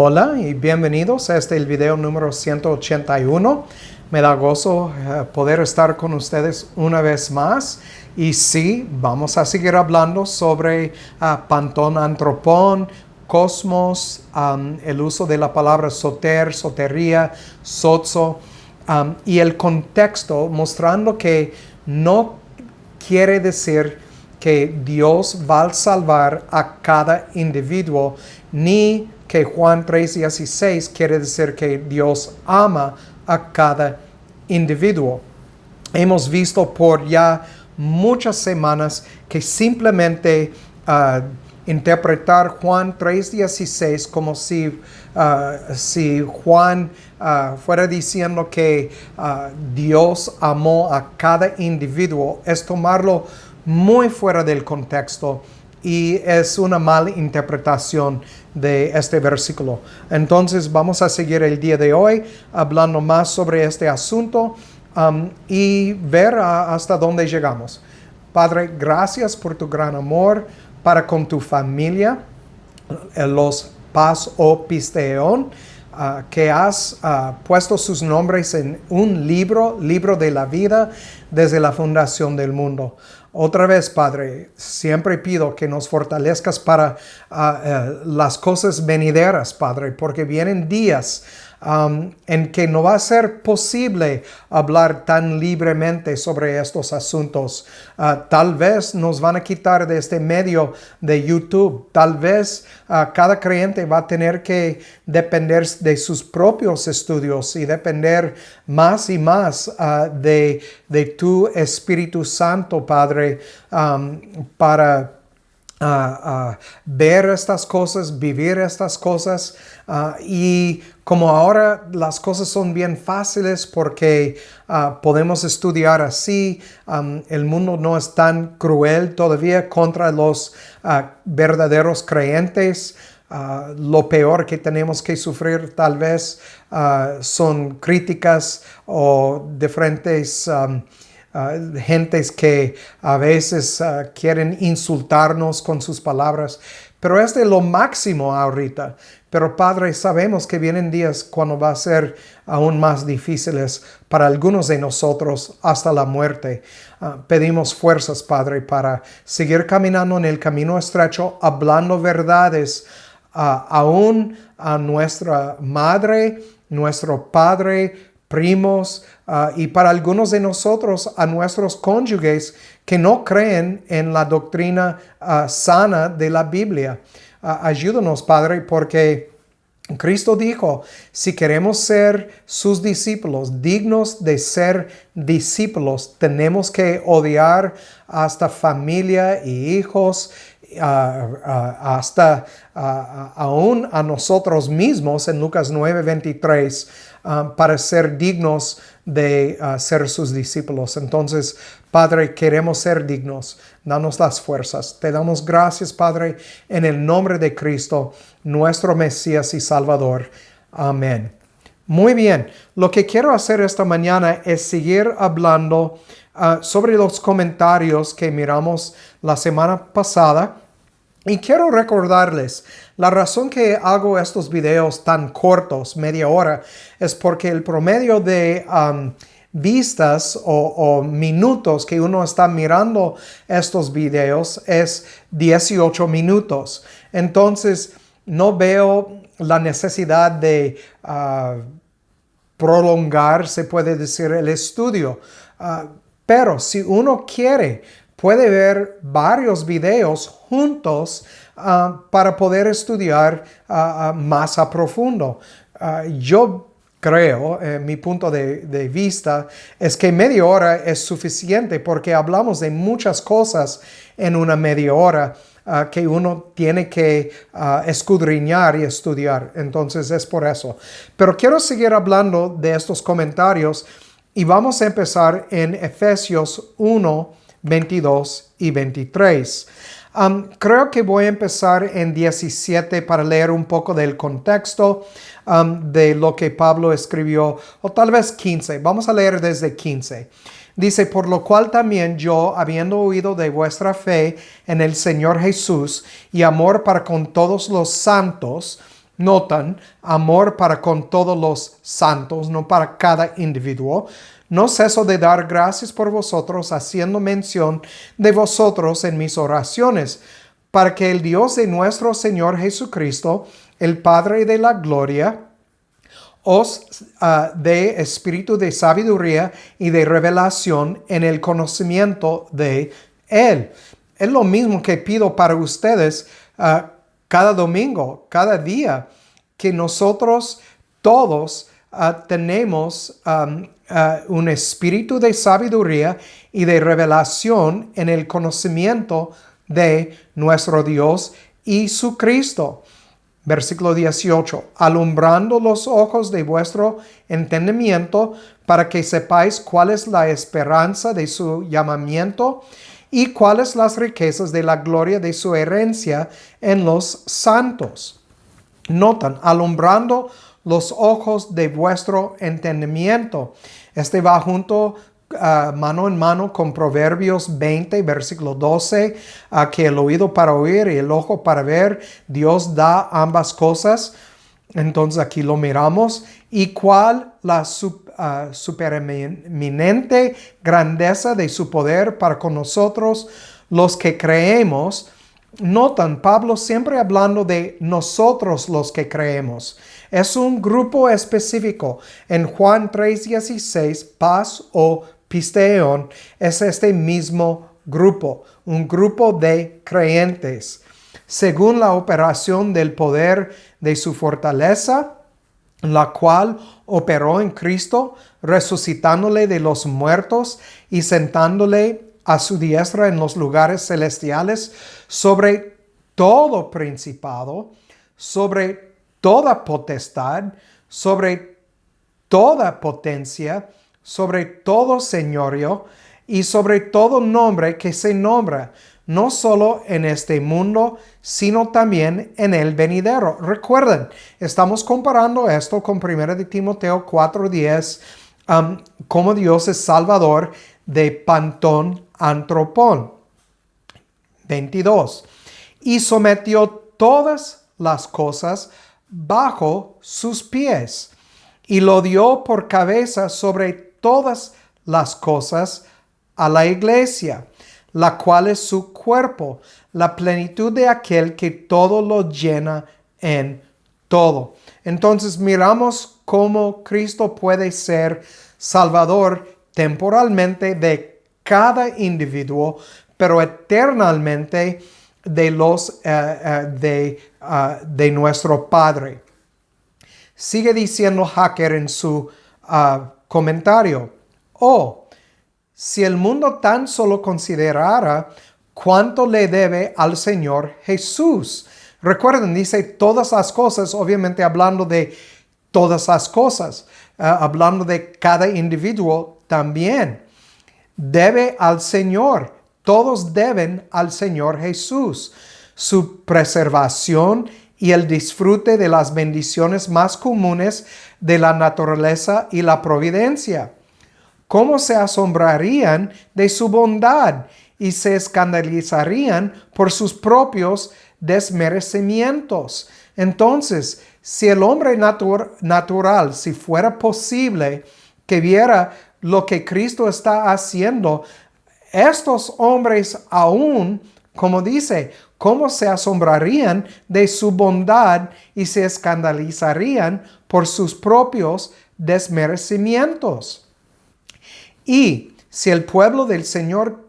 Hola y bienvenidos a el video número 181. Me da gozo poder estar con ustedes una vez más. Y sí, vamos a seguir hablando sobre Pantón Antropón, cosmos, el uso de la palabra soter, sotería, sozo, y el contexto mostrando que no quiere decir que Dios va a salvar a cada individuo, ni que Juan 3:16 quiere decir que Dios ama a cada individuo. Hemos visto por ya muchas semanas que simplemente interpretar Juan 3:16 como si Juan fuera diciendo que Dios amó a cada individuo es tomarlo muy fuera del contexto y es una mala interpretación de este versículo. Entonces vamos a seguir el día de hoy hablando más sobre este asunto y ver hasta dónde llegamos. Padre, gracias por tu gran amor para con tu familia, los Paz o Pisteón, que has puesto sus nombres en un libro de la vida desde la fundación del mundo. Otra vez, Padre, siempre pido que nos fortalezcas para las cosas venideras, Padre, porque vienen días en que no va a ser posible hablar tan libremente sobre estos asuntos. Tal vez nos van a quitar de este medio de YouTube. Tal vez cada creyente va a tener que depender de sus propios estudios y depender más y más de tu Espíritu Santo, Padre, para ver estas cosas, vivir estas cosas, y como ahora las cosas son bien fáciles porque podemos estudiar así, el mundo no es tan cruel todavía contra los verdaderos creyentes. Lo peor que tenemos que sufrir tal vez son críticas o diferentes gentes que a veces quieren insultarnos con sus palabras, pero es de lo máximo ahorita. Pero Padre, sabemos que vienen días cuando va a ser aún más difíciles para algunos de nosotros hasta la muerte. Pedimos fuerzas, Padre, para seguir caminando en el camino estrecho, hablando verdades aún a nuestra madre, nuestro padre, primos, y para algunos de nosotros, a nuestros cónyuges que no creen en la doctrina sana de la Biblia. Ayúdanos, Padre, porque Cristo dijo, si queremos ser sus discípulos, dignos de ser discípulos, tenemos que odiar hasta familia y hijos, hasta aún a nosotros mismos en Lucas 9:23, para ser dignos de ser sus discípulos. Entonces, Padre, queremos ser dignos. Danos las fuerzas. Te damos gracias, Padre, en el nombre de Cristo, nuestro Mesías y Salvador. Amén. Muy bien. Lo que quiero hacer esta mañana es seguir hablando sobre los comentarios que miramos la semana pasada. Y quiero recordarles, la razón que hago estos videos tan cortos, media hora, es porque el promedio de vistas o minutos que uno está mirando estos videos es 18 minutos. Entonces, no veo la necesidad de prolongar, se puede decir, el estudio. Pero si uno quiere, puede ver varios videos juntos para poder estudiar más a profundo. Yo creo, mi punto de vista, es que media hora es suficiente porque hablamos de muchas cosas en una media hora que uno tiene que escudriñar y estudiar. Entonces es por eso. Pero quiero seguir hablando de estos comentarios y vamos a empezar en Efesios 1:22 y 23. Creo que voy a empezar en 17 para leer un poco del contexto de lo que Pablo escribió, o tal vez 15. Vamos a leer desde 15. Dice, por lo cual también yo, habiendo oído de vuestra fe en el Señor Jesús y amor para con todos los santos, Notan, amor para con todos los santos, no para cada individuo. No ceso de dar gracias por vosotros, haciendo mención de vosotros en mis oraciones, para que el Dios de nuestro Señor Jesucristo, el Padre de la gloria, os dé espíritu de sabiduría y de revelación en el conocimiento de Él. Es lo mismo que pido para ustedes cada domingo, cada día, que nosotros todos tenemos un espíritu de sabiduría y de revelación en el conocimiento de nuestro Dios y su Cristo. Versículo 18. Alumbrando los ojos de vuestro entendimiento para que sepáis cuál es la esperanza de su llamamiento y cuáles las riquezas de la gloria de su herencia en los santos. Notan, alumbrando los ojos de vuestro entendimiento. Este va junto mano en mano con Proverbios 20, versículo 12, que el oído para oír y el ojo para ver, Dios da ambas cosas. Entonces aquí lo miramos. Y cuál la supereminente grandeza de su poder para con nosotros, los que creemos. Notan, Pablo siempre hablando de nosotros los que creemos. Es un grupo específico. En Juan 3:16, paz o pisteón es este mismo grupo, un grupo de creyentes. Según la operación del poder de su fortaleza, la cual operó en Cristo, resucitándole de los muertos y sentándole a su diestra en los lugares celestiales, sobre todo principado, sobre toda potestad, sobre toda potencia, sobre todo señorío y sobre todo nombre que se nombra, no solo en este mundo, sino también en el venidero. Recuerden, estamos comparando esto con 1 de Timoteo 4:10, como Dios es Salvador de Pantón Antropón. 22. Y sometió todas las cosas bajo sus pies, y lo dio por cabeza sobre todas las cosas a la iglesia, la cual es su cuerpo, la plenitud de aquel que todo lo llena en todo. Entonces miramos cómo Cristo puede ser Salvador temporalmente de cada individuo, pero eternamente de nuestro Padre. Sigue diciendo Hacker en su comentario. Si el mundo tan solo considerara cuánto le debe al Señor Jesús. Recuerden, dice todas las cosas, obviamente hablando de todas las cosas, hablando de cada individuo también. Debe al Señor, todos deben al Señor Jesús, su preservación y el disfrute de las bendiciones más comunes de la naturaleza y la providencia. ¿Cómo se asombrarían de su bondad y se escandalizarían por sus propios desmerecimientos? Entonces, si el hombre natural, si fuera posible que viera lo que Cristo está haciendo, estos hombres aún, como dice, ¿cómo se asombrarían de su bondad y se escandalizarían por sus propios desmerecimientos? Y si el pueblo del Señor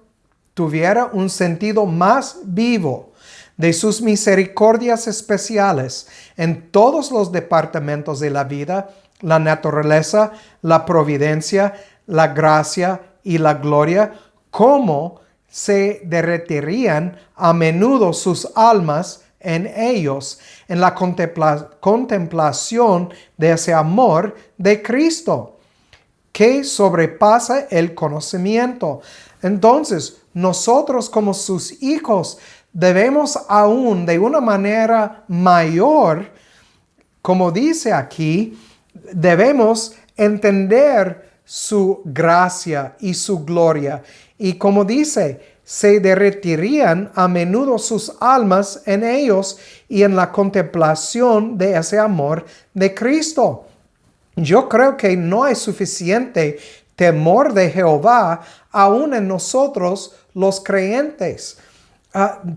tuviera un sentido más vivo de sus misericordias especiales en todos los departamentos de la vida, la naturaleza, la providencia, la gracia y la gloria, ¿cómo se derretirían a menudo sus almas en ellos, en la contemplación de ese amor de Cristo, que sobrepasa el conocimiento? Entonces, nosotros como sus hijos debemos aún de una manera mayor, como dice aquí, debemos entender su gracia y su gloria. Y como dice, se derretirían a menudo sus almas en ellos y en la contemplación de ese amor de Cristo. Yo creo que no hay suficiente temor de Jehová aún en nosotros los creyentes.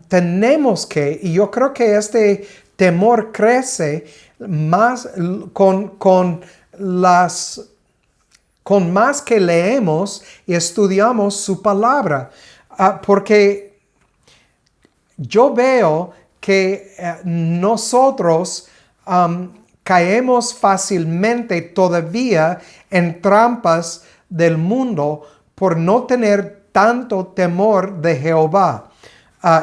Tenemos que, y yo creo que este temor crece más con más que leemos y estudiamos su palabra. Porque yo veo que nosotros caemos fácilmente todavía en trampas del mundo por no tener tanto temor de Jehová.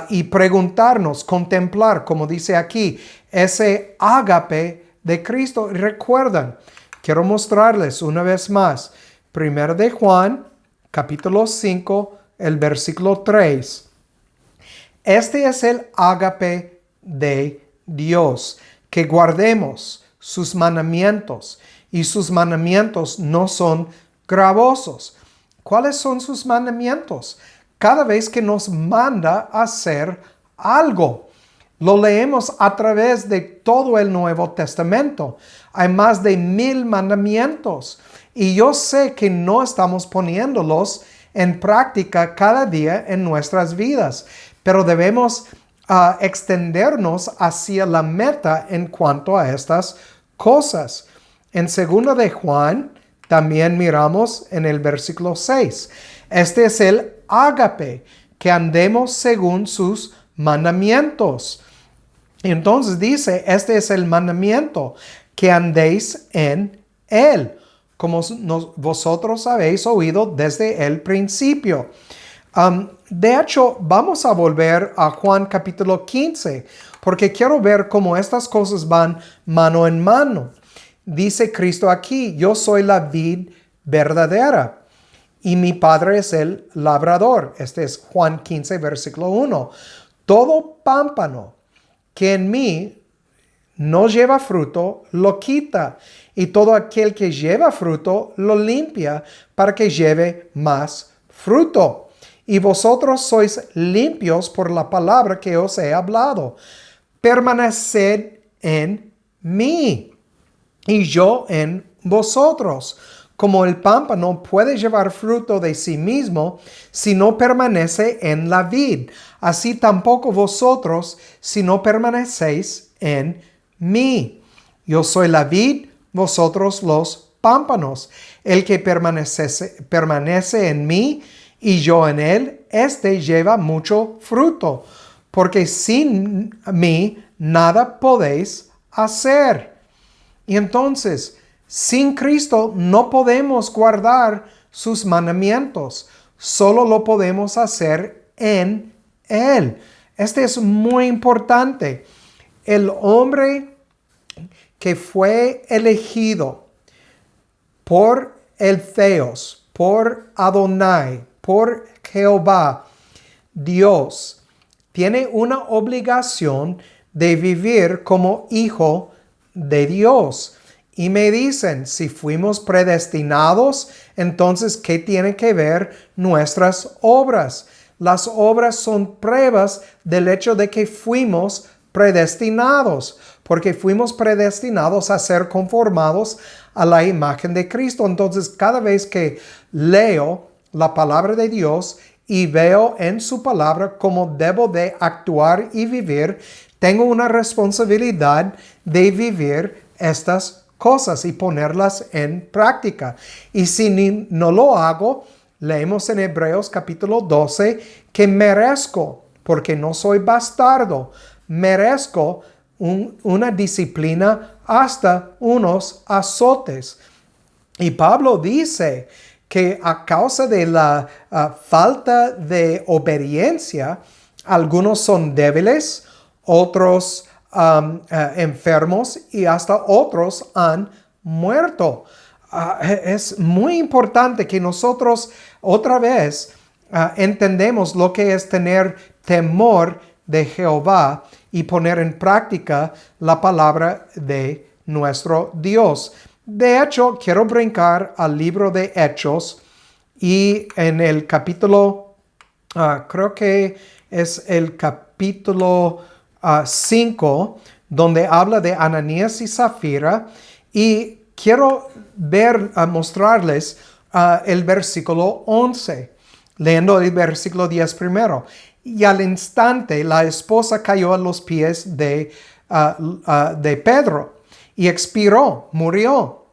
Y preguntarnos, contemplar, como dice aquí, ese ágape de Cristo. Recuerdan, quiero mostrarles una vez más, 1 de Juan, capítulo 5, el versículo 3. Este es el ágape de Dios, que guardemos sus mandamientos, y sus mandamientos no son gravosos. ¿Cuáles son sus mandamientos? Cada vez que nos manda a hacer algo. Lo leemos a través de todo el Nuevo Testamento. Hay más de 1000 mandamientos. Y yo sé que no estamos poniéndolos en práctica cada día en nuestras vidas. Pero debemos extendernos hacia la meta en cuanto a estas cosas. En 2 de Juan, también miramos en el versículo 6. Este es el ágape, que andemos según sus mandamientos. Entonces dice, este es el mandamiento, que andéis en él, como vosotros habéis oído desde el principio. De hecho, vamos a volver a Juan capítulo 15, porque quiero ver cómo estas cosas van mano en mano. Dice Cristo aquí, yo soy la vid verdadera y mi Padre es el labrador. Este es Juan 15, versículo 1. Todo pámpano que en mí no lleva fruto, lo quita. Y todo aquel que lleva fruto, lo limpia para que lleve más fruto. Y vosotros sois limpios por la palabra que os he hablado. Permaneced en mí y yo en vosotros. Como el pámpano puede llevar fruto de sí mismo si no permanece en la vid, así tampoco vosotros si no permanecéis en mí. Yo soy la vid, vosotros los pámpanos. El que permanece en mí y yo en él, éste lleva mucho fruto, porque sin mí nada podéis hacer. Y entonces, sin Cristo no podemos guardar sus mandamientos. Solo lo podemos hacer en Él. Este es muy importante. El hombre que fue elegido por el Theos, por Adonai, por Jehová, Dios, tiene una obligación de vivir como hijo de Dios. Y me dicen, si fuimos predestinados, entonces, ¿qué tiene que ver nuestras obras? Las obras son pruebas del hecho de que fuimos predestinados, porque fuimos predestinados a ser conformados a la imagen de Cristo. Entonces, cada vez que leo la palabra de Dios y veo en su palabra cómo debo de actuar y vivir, tengo una responsabilidad de vivir estas cosas y ponerlas en práctica. Y si no lo hago, leemos en Hebreos capítulo 12 que merezco, porque no soy bastardo, merezco una disciplina hasta unos azotes. Y Pablo dice que a causa de la falta de obediencia, algunos son débiles, otros enfermos y hasta otros han muerto. Es muy importante que nosotros otra vez entendemos lo que es tener temor de Jehová y poner en práctica la palabra de nuestro Dios. De hecho, quiero brincar al libro de Hechos y en el capítulo creo que es el capítulo 5, donde habla de Ananías y Zafira, y quiero mostrarles el versículo 11, leyendo el versículo 10 primero. Y al instante la esposa cayó a los pies de Pedro y expiró, murió.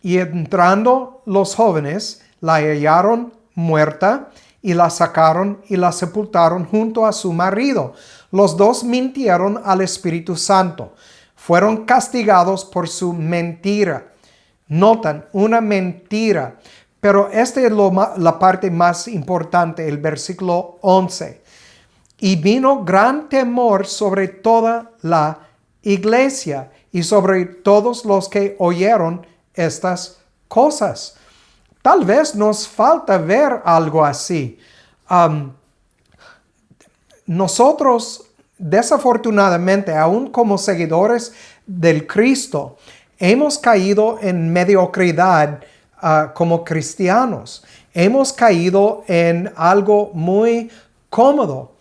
Y entrando los jóvenes, la hallaron muerta y la sacaron y la sepultaron junto a su marido. Los dos mintieron al Espíritu Santo. Fueron castigados por su mentira. Notan, una mentira. Pero esta es la parte más importante, el versículo 11. Y vino gran temor sobre toda la iglesia y sobre todos los que oyeron estas cosas. Tal vez nos falta ver algo así. Nosotros, desafortunadamente, aún como seguidores del Cristo, hemos caído en mediocridad como cristianos. Hemos caído en algo muy cómodo.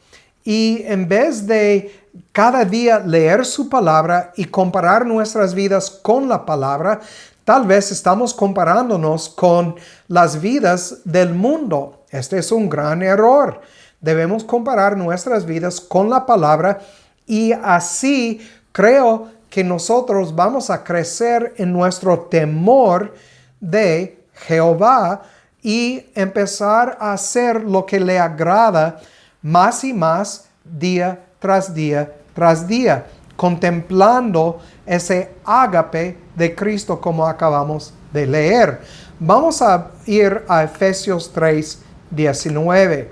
Y en vez de cada día leer su palabra y comparar nuestras vidas con la palabra, tal vez estamos comparándonos con las vidas del mundo. Este es un gran error. Debemos comparar nuestras vidas con la palabra y así creo que nosotros vamos a crecer en nuestro temor de Jehová y empezar a hacer lo que le agrada más y más día tras día tras día, contemplando ese ágape de Cristo como acabamos de leer. Vamos a ir a Efesios 3, 19.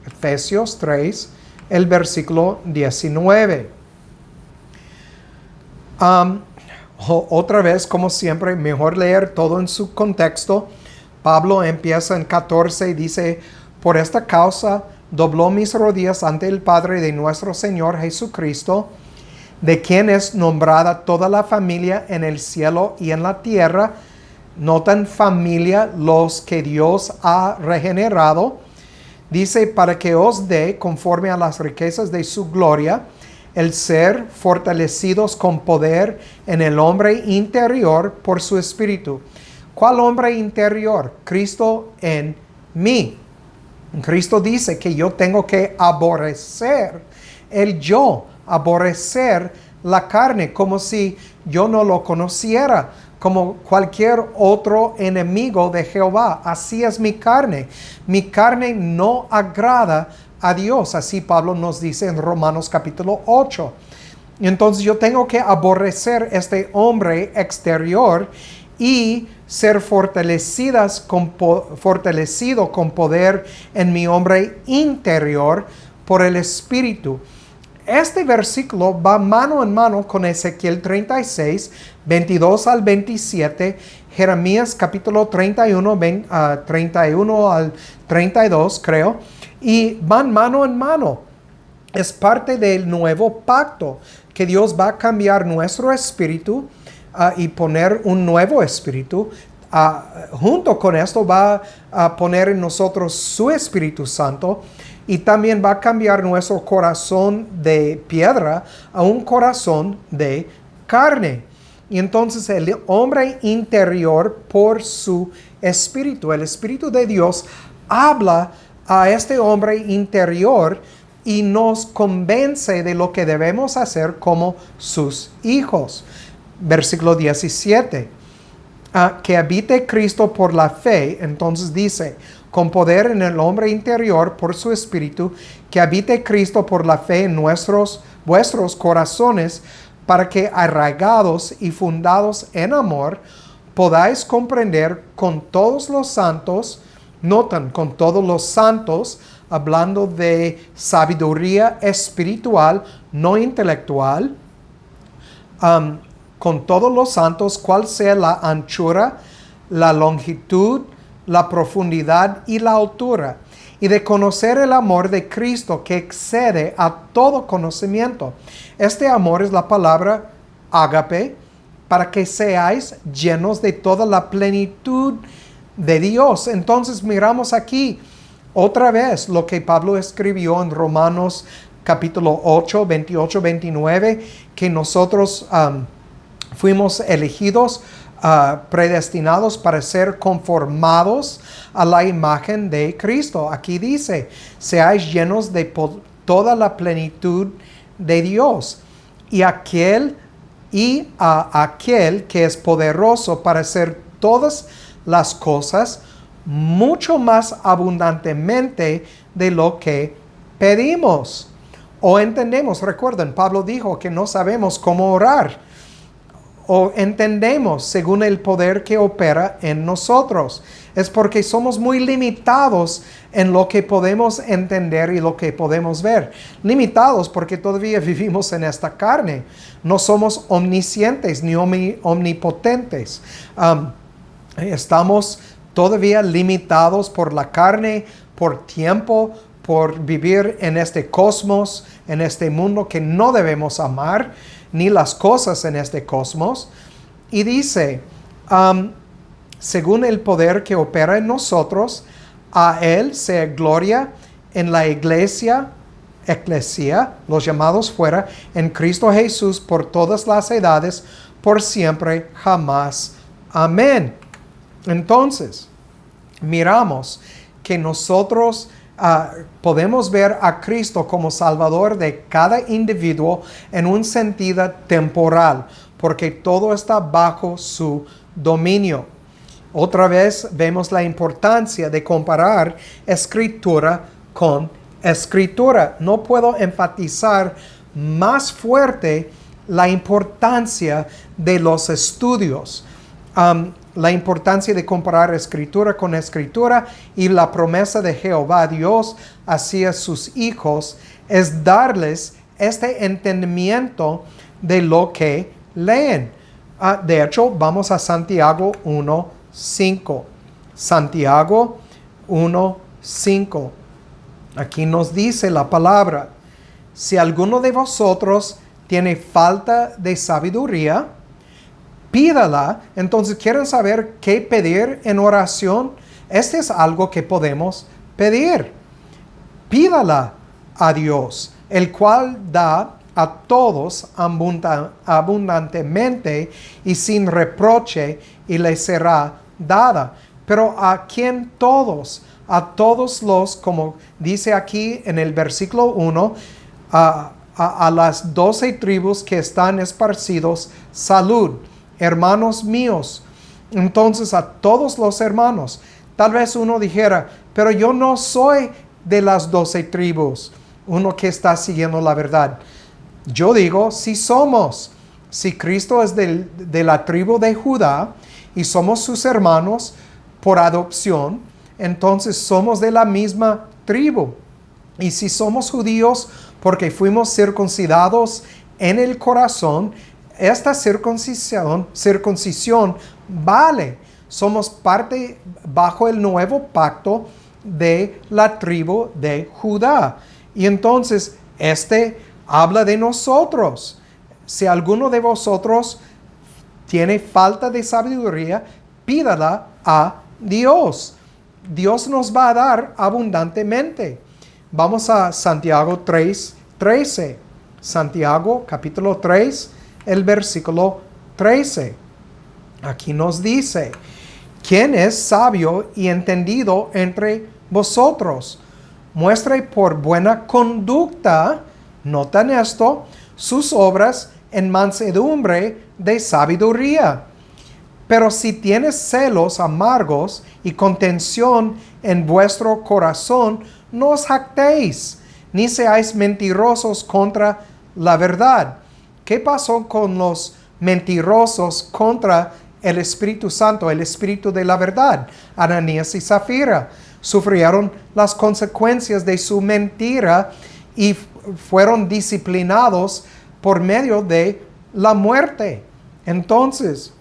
Efesios 3, el versículo 19. Otra vez, como siempre, mejor leer todo en su contexto. Pablo empieza en 14 y dice: por esta causa dobló mis rodillas ante el Padre de nuestro Señor Jesucristo, de quien es nombrada toda la familia en el cielo y en la tierra. Notan, familia, los que Dios ha regenerado. Dice: para que os dé, conforme a las riquezas de su gloria, el ser fortalecidos con poder en el hombre interior por su espíritu. ¿Cuál hombre interior? Cristo en mí. Cristo dice que yo tengo que aborrecer el yo, aborrecer la carne, como si yo no lo conociera, como cualquier otro enemigo de Jehová. Así es mi carne. Mi carne no agrada a Dios. Así Pablo nos dice en Romanos capítulo 8. Entonces yo tengo que aborrecer este hombre exterior y ser fortalecido con poder en mi hombre interior por el Espíritu. Este versículo va mano en mano con Ezequiel 36, 22 al 27, Jeremías capítulo 31, 31 al 32, creo, y van mano en mano. Es parte del nuevo pacto, que Dios va a cambiar nuestro espíritu y poner un nuevo espíritu. Junto con esto va a poner en nosotros su Espíritu Santo, y también va a cambiar nuestro corazón de piedra a un corazón de carne. Y entonces el hombre interior, por su espíritu, el Espíritu de Dios habla a este hombre interior y nos convence de lo que debemos hacer como sus hijos. Versículo 17. Que habite Cristo por la fe. Entonces dice: con poder en el hombre interior por su espíritu, que habite Cristo por la fe en vuestros corazones, para que arraigados y fundados en amor, podáis comprender con todos los santos. Notan, con todos los santos, hablando de sabiduría espiritual, no intelectual. Con todos los santos, cuál sea la anchura, la longitud, la profundidad y la altura, y de conocer el amor de Cristo que excede a todo conocimiento. Este amor es la palabra ágape, para que seáis llenos de toda la plenitud de Dios. Entonces miramos aquí Otra vez lo que Pablo escribió en Romanos capítulo 8, 28, 29, que nosotros fuimos elegidos, predestinados para ser conformados a la imagen de Cristo. Aquí dice, seáis llenos de toda la plenitud de Dios. Y a aquel que es poderoso para hacer todas las cosas mucho más abundantemente de lo que pedimos o entendemos. Recuerden, Pablo dijo que no sabemos cómo orar o entendemos según el poder que opera en nosotros. Es porque somos muy limitados en lo que podemos entender y lo que podemos ver. Limitados porque todavía vivimos en esta carne. No somos omniscientes ni omnipotentes. Estamos todavía limitados por la carne, por tiempo, por vivir en este cosmos, en este mundo que no debemos amar, ni las cosas en este cosmos. Y dice, según el poder que opera en nosotros, a Él sea gloria en la eclesia, los llamados fuera, en Cristo Jesús por todas las edades, por siempre, jamás. Amén. Entonces, miramos que nosotros podemos ver a Cristo como Salvador de cada individuo en un sentido temporal, porque todo está bajo su dominio. Otra vez vemos la importancia de comparar Escritura con Escritura. No puedo enfatizar más fuerte la importancia de los estudios. La importancia de comparar Escritura con Escritura y la promesa de Jehová Dios hacia sus hijos es darles este entendimiento de lo que leen. De hecho, vamos a Santiago 1:5. Santiago 1:5. Aquí nos dice la palabra: si alguno de vosotros tiene falta de sabiduría, pídala. Entonces, ¿quieren saber qué pedir en oración? Este es algo que podemos pedir. Pídala a Dios, el cual da a todos abundantemente y sin reproche, y le será dada. Pero ¿a quién todos? A todos los, como dice aquí en el versículo 1, a las 12 tribus que están esparcidos, salud. Hermanos míos. Entonces, a todos los hermanos. Tal vez uno dijera, pero yo no soy de las 12 tribus, uno que está siguiendo la verdad. Yo digo, si somos. Si Cristo es de la tribu de Judá y somos sus hermanos por adopción, entonces somos de la misma tribu. Y si somos judíos porque fuimos circuncidados en el corazón, esta circuncisión vale. Somos parte bajo el nuevo pacto de la tribu de Judá. Y entonces, habla de nosotros. Si alguno de vosotros tiene falta de sabiduría, pídala a Dios. Dios nos va a dar abundantemente. Vamos a Santiago 3:13. Santiago capítulo 3. El versículo 13. Aquí nos dice: ¿quién es sabio y entendido entre vosotros? Muestre por buena conducta, notan esto, sus obras en mansedumbre de sabiduría. Pero si tienes celos amargos y contención en vuestro corazón, no os jactéis, ni seáis mentirosos contra la verdad. ¿Qué pasó con los mentirosos contra el Espíritu Santo, el Espíritu de la verdad? Ananías y Zafira sufrieron las consecuencias de su mentira y fueron disciplinados por medio de la muerte. Entonces,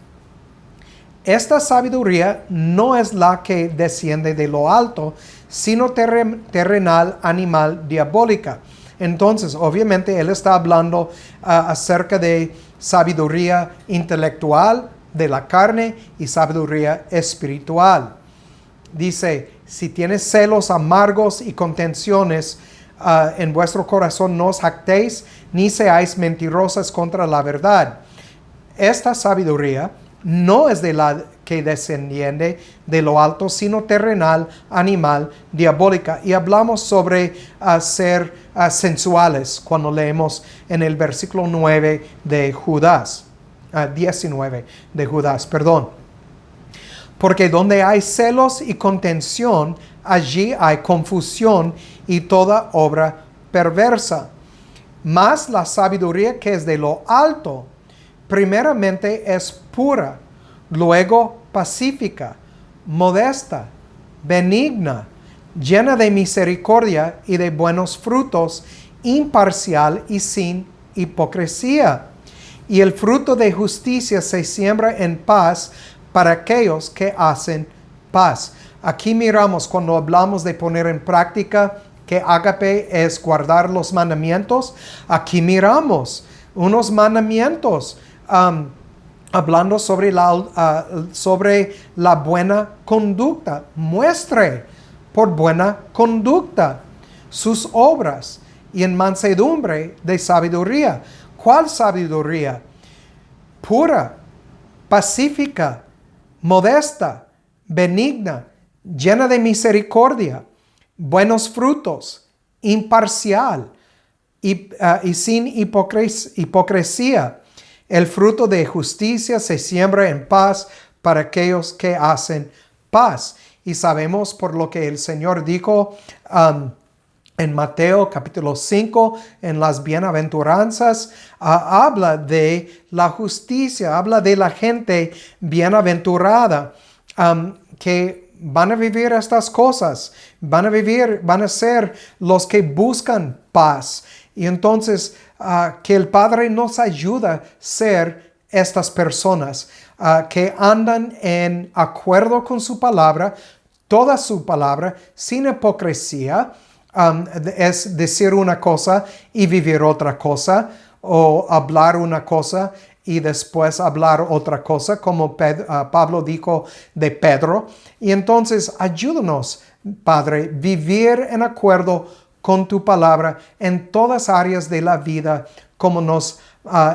esta sabiduría no es la que desciende de lo alto, sino terrenal, animal, diabólica. Entonces, obviamente, él está hablando acerca de sabiduría intelectual de la carne y sabiduría espiritual. Dice, Si tienes celos amargos y contenciones en vuestro corazón, no os jactéis ni seáis mentirosas contra la verdad. Esta sabiduría no es de la que desciende de lo alto, sino terrenal, animal, diabólica. Y hablamos sobre ser sensuales cuando leemos en el versículo 9 de Judas, 19 de Judas, perdón. Porque donde hay celos y contención, allí hay confusión y toda obra perversa. Mas la sabiduría que es de lo alto, primeramente es pura, luego pacífica, modesta, benigna, llena de misericordia y de buenos frutos, imparcial y sin hipocresía. Y el fruto de justicia se siembra en paz para aquellos que hacen paz. Aquí miramos cuando hablamos de poner en práctica que ágape es guardar los mandamientos. Aquí miramos unos mandamientos hablando sobre la buena conducta. Muestre por buena conducta sus obras y en mansedumbre de sabiduría. ¿Cuál sabiduría? Pura, pacífica, modesta, benigna, llena de misericordia, buenos frutos, imparcial y sin hipocresía. El fruto de justicia se siembra en paz para aquellos que hacen paz. Y sabemos por lo que el Señor dijo en Mateo capítulo 5, en las bienaventuranzas, habla de la justicia, habla de la gente bienaventurada que van a vivir estas cosas, van a ser los que buscan paz. Y entonces que el Padre nos ayuda a ser estas personas que andan en acuerdo con su palabra, toda su palabra, sin hipocresía. Es decir una cosa y vivir otra cosa, o hablar una cosa y después hablar otra cosa, como Pablo dijo de Pedro. Y entonces ayúdanos, Padre, vivir en acuerdo con tu palabra en todas áreas de la vida, como nos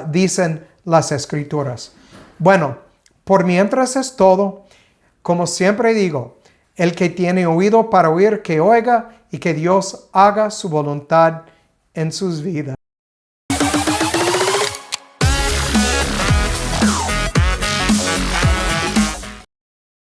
dicen las Escrituras. Bueno, por mientras es todo. Como siempre digo, el que tiene oído para oír, que oiga, y que Dios haga su voluntad en sus vidas.